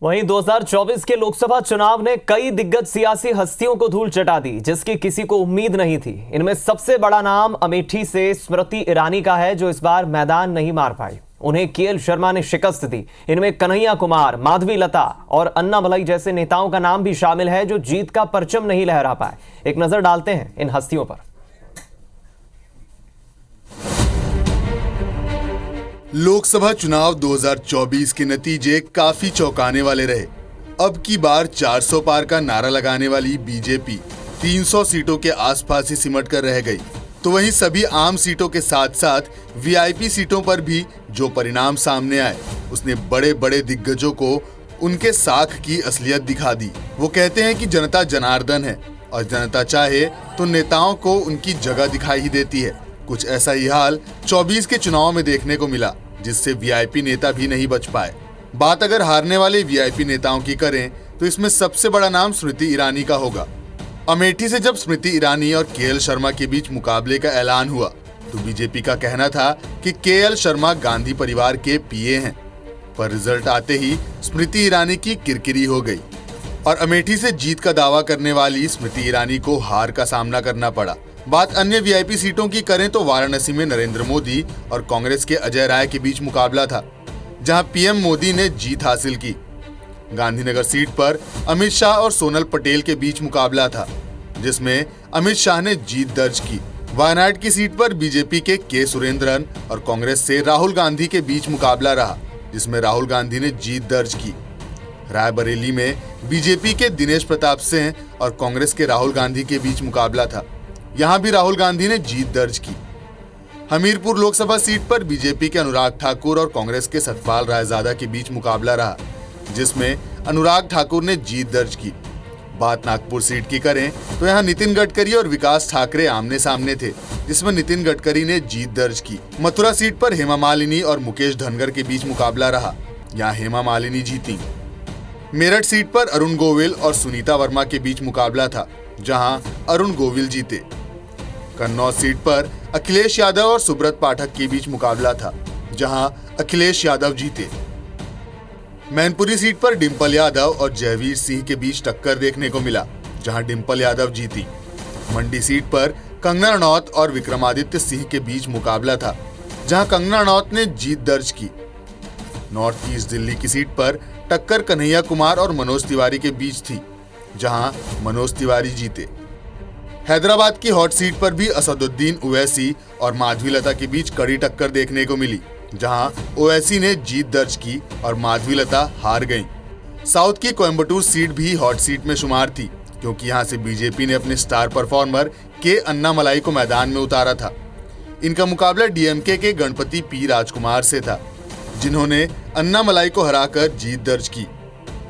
वहीं 2024 के लोकसभा चुनाव ने कई दिग्गज सियासी हस्तियों को धूल चटा दी, जिसकी किसी को उम्मीद नहीं थी। इनमें सबसे बड़ा नाम अमेठी से स्मृति ईरानी का है, जो इस बार मैदान नहीं मार पाई। उन्हें केएल शर्मा ने शिकस्त दी। इनमें कन्हैया कुमार, माधवीलता और अन्नामलाई जैसे नेताओं का नाम भी शामिल है, जो जीत का परचम नहीं लहरा पाए। एक नजर डालते हैं इन हस्तियों पर। लोकसभा चुनाव 2024 के नतीजे काफी चौंकाने वाले रहे। अब की बार 400 पार का नारा लगाने वाली बीजेपी 300 सीटों के आसपास ही सिमट कर रह गई। तो वहीं सभी आम सीटों के साथ साथ वीआईपी सीटों पर भी जो परिणाम सामने आए, उसने बड़े बड़े दिग्गजों को उनके साख की असलियत दिखा दी। वो कहते हैं कि जनता जनार्दन है और जनता चाहे तो नेताओं को उनकी जगह दिखाई ही देती है। कुछ ऐसा ही हाल 24 के चुनाव में देखने को मिला, जिससे वीआईपी नेता भी नहीं बच पाए। बात अगर हारने वाले वीआईपी नेताओं की करें तो इसमें सबसे बड़ा नाम स्मृति ईरानी का होगा। अमेठी से जब स्मृति ईरानी और केएल शर्मा के बीच मुकाबले का ऐलान हुआ तो बीजेपी का कहना था कि केएल शर्मा गांधी परिवार के पीए हैं, पर रिजल्ट आते ही स्मृति ईरानी की किरकिरी हो गई और अमेठी से जीत का दावा करने वाली स्मृति ईरानी को हार का सामना करना पड़ा। बात अन्य वीआईपी सीटों की करें तो वाराणसी में नरेंद्र मोदी और कांग्रेस के अजय राय के बीच मुकाबला था, जहां पीएम मोदी ने जीत हासिल की। गांधीनगर सीट पर अमित शाह और सोनल पटेल के बीच मुकाबला था, जिसमें अमित शाह ने जीत दर्ज की। वायनाड की सीट पर बीजेपी के सुरेंद्रन और कांग्रेस से राहुल गांधी के बीच मुकाबला रहा, जिसमें राहुल गांधी ने जीत दर्ज की। रायबरेली में बीजेपी के दिनेश प्रताप सिंह और कांग्रेस के राहुल गांधी के बीच मुकाबला था, यहां भी राहुल गांधी ने जीत दर्ज की। हमीरपुर लोकसभा सीट पर बीजेपी के अनुराग ठाकुर और कांग्रेस के सतपाल रायजादा के बीच मुकाबला रहा, जिसमें अनुराग ठाकुर ने जीत दर्ज की। बात नागपुर सीट की करें तो यहां नितिन गडकरी और विकास ठाकरे आमने सामने थे, जिसमें नितिन गडकरी ने जीत दर्ज की। मथुरा सीट पर हेमा मालिनी और मुकेश धनगर के बीच मुकाबला रहा, यहां हेमा मालिनी जीती। मेरठ सीट पर अरुण गोविल और सुनीता वर्मा के बीच मुकाबला था, जहां अरुण गोविल जीते। कन्नौज सीट पर अखिलेश यादव और सुब्रत पाठक के बीच मुकाबला था, जहां अखिलेश यादव जीते। मैनपुरी सीट पर डिंपल यादव और जयवीर सिंह के बीच टक्कर देखने को मिला, जहां डिंपल यादव जीती। मंडी सीट पर कंगना रनौत और विक्रमादित्य सिंह के बीच मुकाबला था, जहां कंगना रनौत ने जीत दर्ज की। नॉर्थ ईस्ट दिल्ली की सीट पर टक्कर कन्हैया कुमार और मनोज तिवारी के बीच थी, जहां मनोज तिवारी जीते। हैदराबाद की हॉट सीट पर भी असदुद्दीन ओवैसी और माधवीलता के बीच कड़ी टक्कर देखने को मिली, जहां ओवैसी ने जीत दर्ज की और माधवीलता हार गईं। साउथ की कोयम्बटूर सीट भी हॉट सीट में शुमार थी, क्योंकि यहां से बीजेपी ने अपने स्टार परफॉर्मर के अन्नामलाई को मैदान में उतारा था। इनका मुकाबला डीएमके के गणपति पी राजकुमार से था, जिन्होंने अन्नामलाई को हराकर जीत दर्ज की।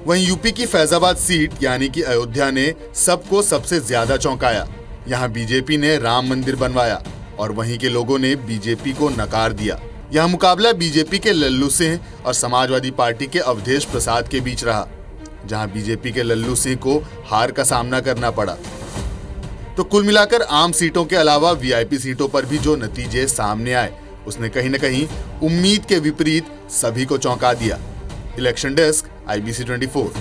वहीं यूपी की फैजाबाद सीट यानी कि अयोध्या ने सबको सबसे ज्यादा चौंकाया। यहाँ बीजेपी ने राम मंदिर बनवाया और वहीं के लोगों ने बीजेपी को नकार दिया। यहाँ मुकाबला बीजेपी के लल्लू सिंह और समाजवादी पार्टी के अवधेश प्रसाद के बीच रहा, जहां बीजेपी के लल्लू सिंह को हार का सामना करना पड़ा। तो कुल मिलाकर आम सीटों के अलावा वीआईपी सीटों पर भी जो नतीजे सामने आए, उसने कहीं न कहीं उम्मीद के विपरीत सभी को चौंका दिया। Election desk, IBC 24।